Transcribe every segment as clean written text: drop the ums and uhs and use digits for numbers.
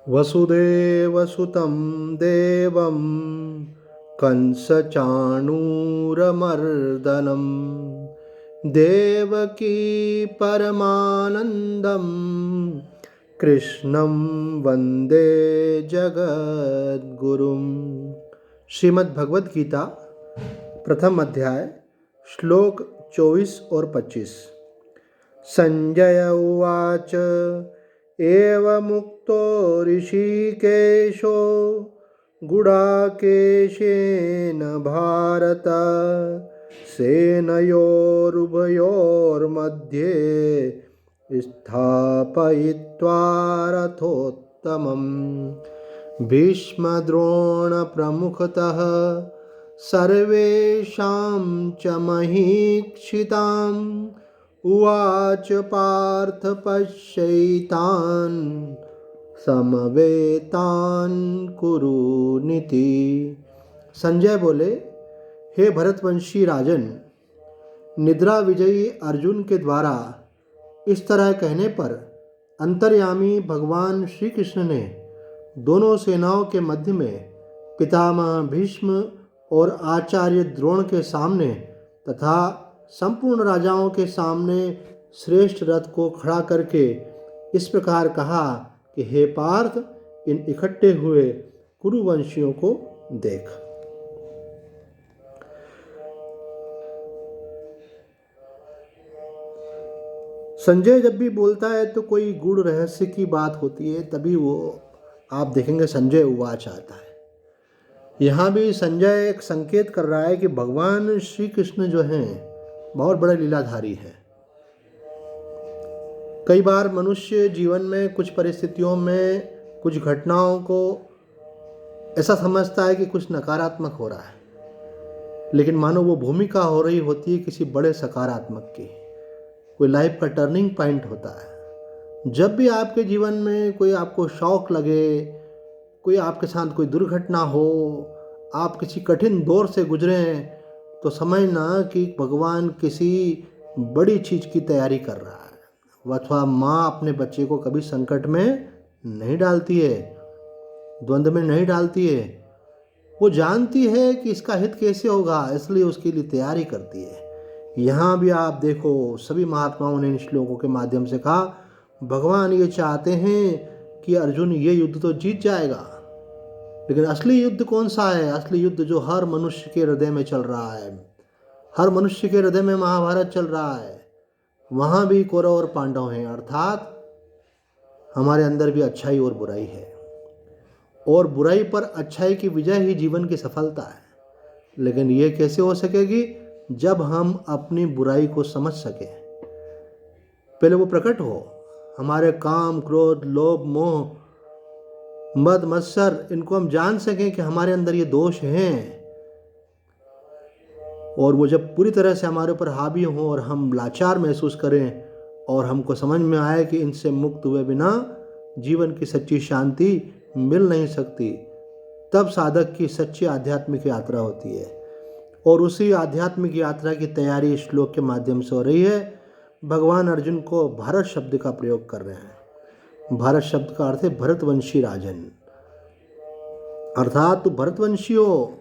वसुदेवसुतं देवं कंसचाणूरमर्दनं देवकी परमानन्दं कृष्णं वन्दे जगद्गुरुं। श्रीमद् भगवद गीता प्रथम अध्याय श्लोक 24 और 25। संजय उवाच एवमुक्तो ऋषिकेशो गुडाकेशेन भारत सेनयोरुभयोर्मध्ये स्थापयित्वा रथोत्तमम् भीष्मद्रोणप्रमुखतः सर्वेषां च महीक्षिताम् उवाच पार्थ पश्यैतान् समवेतान् कुरुनिति। संजय बोले, हे भरतवंशी राजन, निद्रा विजयी अर्जुन के द्वारा इस तरह कहने पर अंतर्यामी भगवान श्री कृष्ण ने दोनों सेनाओं के मध्य में पितामह भीष्म और आचार्य द्रोण के सामने तथा संपूर्ण राजाओं के सामने श्रेष्ठ रथ को खड़ा करके इस प्रकार कहा कि हे पार्थ, इन इकट्ठे हुए कुरुवंशियों को देख। संजय जब भी बोलता है तो कोई गूढ़ रहस्य की बात होती है, तभी वो आप देखेंगे संजय उवाच आता है। यहाँ भी संजय एक संकेत कर रहा है कि भगवान श्री कृष्ण जो हैं बहुत बड़े लीलाधारी है। कई बार मनुष्य जीवन में कुछ परिस्थितियों में कुछ घटनाओं को ऐसा समझता है कि कुछ नकारात्मक हो रहा है, लेकिन मानो वो भूमिका हो रही होती है किसी बड़े सकारात्मक की। कोई लाइफ का टर्निंग पॉइंट होता है। जब भी आपके जीवन में कोई आपको शौक लगे, कोई आपके साथ कोई दुर्घटना हो, आप किसी कठिन दौर से गुजरें, तो समझना कि भगवान किसी बड़ी चीज़ की तैयारी कर रहा है। अथवा माँ अपने बच्चे को कभी संकट में नहीं डालती है, द्वंद्व में नहीं डालती है। वो जानती है कि इसका हित कैसे होगा, इसलिए उसके लिए तैयारी करती है। यहाँ भी आप देखो, सभी महात्माओं ने इन श्लोकों के माध्यम से कहा भगवान ये चाहते हैं कि अर्जुन ये युद्ध तो जीत जाएगा, लेकिन असली युद्ध कौन सा है? असली युद्ध जो हर मनुष्य के हृदय में चल रहा है। हर मनुष्य के हृदय में महाभारत चल रहा है। वहाँ भी कौरव और पांडव हैं, अर्थात हमारे अंदर भी अच्छाई और बुराई है, और बुराई पर अच्छाई की विजय ही जीवन की सफलता है। लेकिन ये कैसे हो सकेगी? जब हम अपनी बुराई को समझ सकें, पहले वो प्रकट हो। हमारे काम, क्रोध, लोभ, मोह, मद मत्सर, इनको हम जान सकें कि हमारे अंदर ये दोष हैं, और वो जब पूरी तरह से हमारे ऊपर हावी हों और हम लाचार महसूस करें और हमको समझ में आए कि इनसे मुक्त हुए बिना जीवन की सच्ची शांति मिल नहीं सकती, तब साधक की सच्ची आध्यात्मिक यात्रा होती है। और उसी आध्यात्मिक यात्रा की तैयारी इस श्लोक के माध्यम से हो रही है। भगवान अर्जुन को भारत शब्द का प्रयोग कर रहे हैं। भारत शब्द का अर्थ है भरतवंशी राजन, अर्थात तू भरतवंशी हो,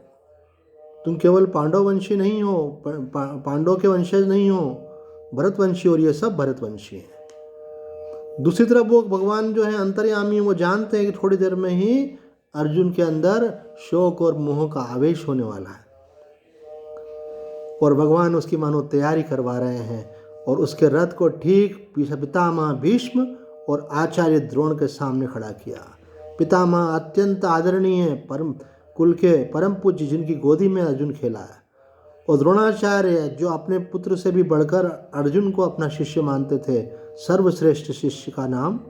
तुम केवल पांडव वंशी नहीं हो, पांडव के वंशज नहीं हो, भरतवंशी, और ये सब भरतवंशी हैं। दूसरी तरफ वो भगवान जो है अंतर्यामी, वो जानते हैं कि थोड़ी देर में ही अर्जुन के अंदर शोक और मोह का आवेश होने वाला है, और भगवान उसकी मानो तैयारी करवा रहे हैं, और उसके रथ को ठीक पितामह भीष्म और आचार्य द्रोण के सामने खड़ा किया। पितामह अत्यंत आदरणीय परम कुल के परम पूज्य, जिनकी गोदी में अर्जुन खेला है, और द्रोणाचार्य जो अपने पुत्र से भी बढ़कर अर्जुन को अपना शिष्य मानते थे, सर्वश्रेष्ठ शिष्य का नाम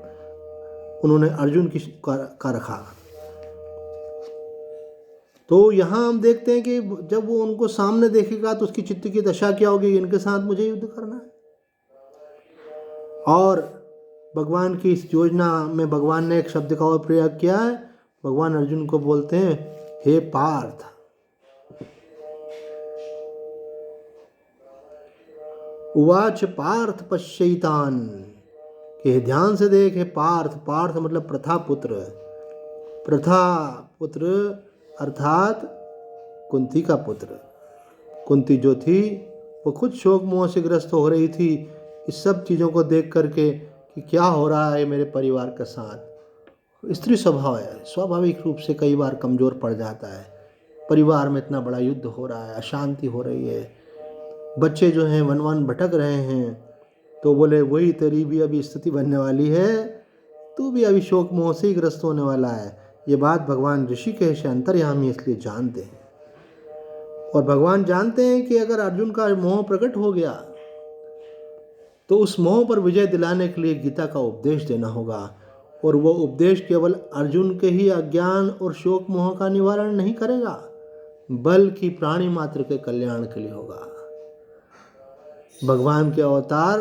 उन्होंने अर्जुन का रखा। तो यहाँ हम देखते हैं कि जब वो उनको सामने देखेगा तो उसकी चित्त की दशा क्या होगी? इनके साथ मुझे युद्ध करना है। और भगवान की इस योजना में भगवान ने एक शब्द का और प्रयोग किया है। भगवान अर्जुन को बोलते हैं, हे पार्थ, उवाच पार्थ पश्यैतान, कि ध्यान से देख, हे पार्थ, पार्थ मतलब प्रथा पुत्र, प्रथा पुत्र अर्थात कुंती का पुत्र। कुंती जो थी वो खुद शोक मोह से ग्रस्त हो रही थी इस सब चीज़ों को देख करके कि क्या हो रहा है मेरे परिवार के साथ। स्त्री स्वभाव है, स्वाभाविक रूप से कई बार कमज़ोर पड़ जाता है। परिवार में इतना बड़ा युद्ध हो रहा है, अशांति हो रही है, बच्चे जो हैं वन वन भटक रहे हैं, तो बोले वही तेरी भी अभी स्थिति बनने वाली है, तू भी अभी शोक मोह से ही ग्रस्त होने वाला है। ये बात भगवान ऋषिकेश अंतर्यामी इसलिए जानते हैं, और भगवान जानते हैं कि अगर अर्जुन का मोह प्रकट हो गया तो उस मोह पर विजय दिलाने के लिए गीता का उपदेश देना होगा, और वो उपदेश केवल अर्जुन के ही अज्ञान और शोक मोह का निवारण नहीं करेगा, बल्कि प्राणी मात्र के कल्याण के लिए होगा। भगवान के अवतार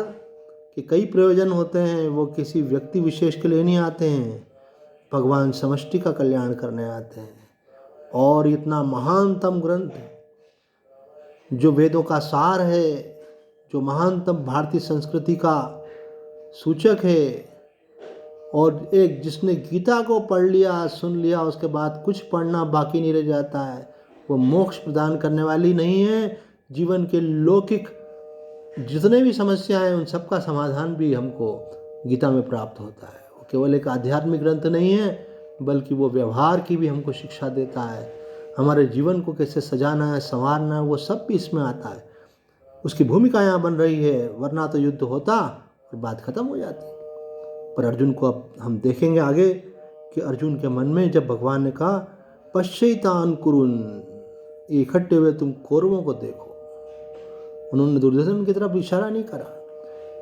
के कई प्रयोजन होते हैं, वो किसी व्यक्ति विशेष के लिए नहीं आते हैं, भगवान समष्टि का कल्याण करने आते हैं। और इतना महानतम ग्रंथ जो वेदों का सार है, जो महानतम भारतीय संस्कृति का सूचक है, और एक जिसने गीता को पढ़ लिया सुन लिया उसके बाद कुछ पढ़ना बाकी नहीं रह जाता है, वो मोक्ष प्रदान करने वाली नहीं है। जीवन के लौकिक जितने भी समस्याएं हैं उन सब का समाधान भी हमको गीता में प्राप्त होता है। वो केवल एक आध्यात्मिक ग्रंथ नहीं है, बल्कि वो व्यवहार की भी हमको शिक्षा देता है। हमारे जीवन को कैसे सजाना है, संवारना है, वो सब भी इसमें आता है। उसकी भूमिका यहाँ बन रही है, वरना तो युद्ध होता और बात खत्म हो जाती। पर अर्जुन को अब हम देखेंगे आगे कि अर्जुन के मन में जब भगवान ने कहा पश्चैतान कुरुन, इकट्ठे हुए तुम कौरवों को देखो, उन्होंने दुर्योधन की तरफ इशारा नहीं करा,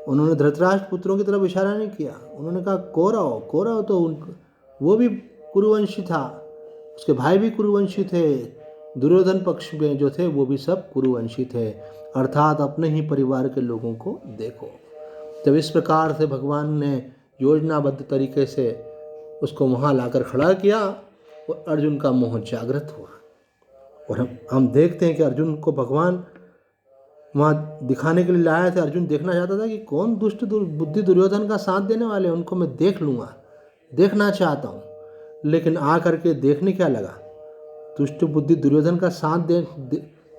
उन्होंने धृतराष्ट्र पुत्रों की तरफ इशारा नहीं किया, उन्होंने कहा कौरव तो वो भी कुरुवंशी था, उसके भाई भी कुरुवंशी थे, दुर्योधन पक्ष में जो थे वो भी सब कुरुवंशी थे, अर्थात अपने ही परिवार के लोगों को देखो। जब इस प्रकार से भगवान ने योजनाबद्ध तरीके से उसको वहाँ लाकर खड़ा किया और अर्जुन का मोह जागृत हुआ। और हम देखते हैं कि अर्जुन को भगवान वहाँ दिखाने के लिए लाया था। अर्जुन देखना चाहता था कि कौन दुष्ट बुद्धि दुर्योधन का साथ देने वाले, उनको मैं देख लूँगा, देखना चाहता हूँ। लेकिन आ करके देखने क्या लगा, दुष्ट बुद्धि दुर्योधन का साथ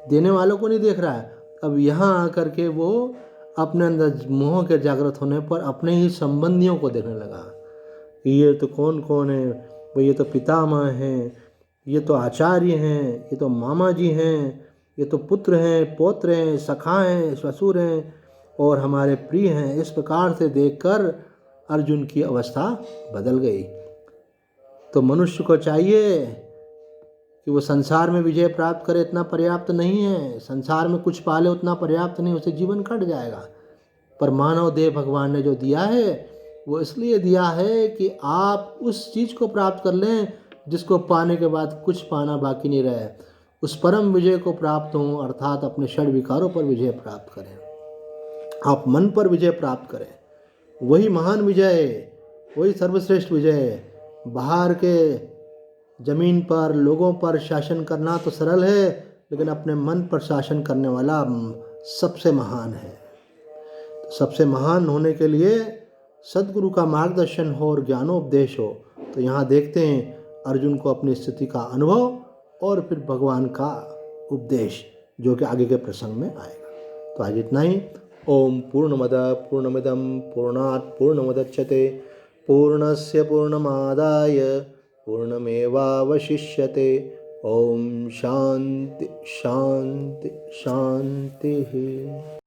देने वालों को नहीं देख रहा है। अब यहाँ आकर के वो अपने अंदर मोह के जागृत होने पर अपने ही संबंधियों को देखने लगा। ये तो कौन कौन है, वो ये तो पितामह हैं, ये तो आचार्य हैं, ये तो मामा जी हैं, ये तो पुत्र हैं, पौत्र हैं, सखा हैं, ससुर हैं और हमारे प्रिय हैं। इस प्रकार से देखकर अर्जुन की अवस्था बदल गई। तो मनुष्य को चाहिए कि वो संसार में विजय प्राप्त करे, इतना पर्याप्त नहीं है। संसार में कुछ पाले उतना पर्याप्त नहीं, उसे जीवन कट जाएगा। पर मानव देह भगवान ने जो दिया है वो इसलिए दिया है कि आप उस चीज़ को प्राप्त कर लें जिसको पाने के बाद कुछ पाना बाकी नहीं रहे, उस परम विजय को प्राप्त हों, अर्थात अपने षड विकारों पर विजय प्राप्त करें, आप मन पर विजय प्राप्त करें। वही महान विजय है, वही सर्वश्रेष्ठ विजय है। बाहर के जमीन पर लोगों पर शासन करना तो सरल है, लेकिन अपने मन पर शासन करने वाला सबसे महान है। तो सबसे महान होने के लिए सद्गुरु का मार्गदर्शन हो और ज्ञानोपदेश हो। तो यहाँ देखते हैं अर्जुन को अपनी स्थिति का अनुभव और फिर भगवान का उपदेश, जो कि आगे के प्रसंग में आएगा। तो आज इतना ही। ओम पूर्णमद पूर्णमिदं पूर्णात् पूर्णमुदच्यते पूर्णस्य पूर्णमादाय पूर्णमेवावशिष्यते। ओम शांति शांति शांति।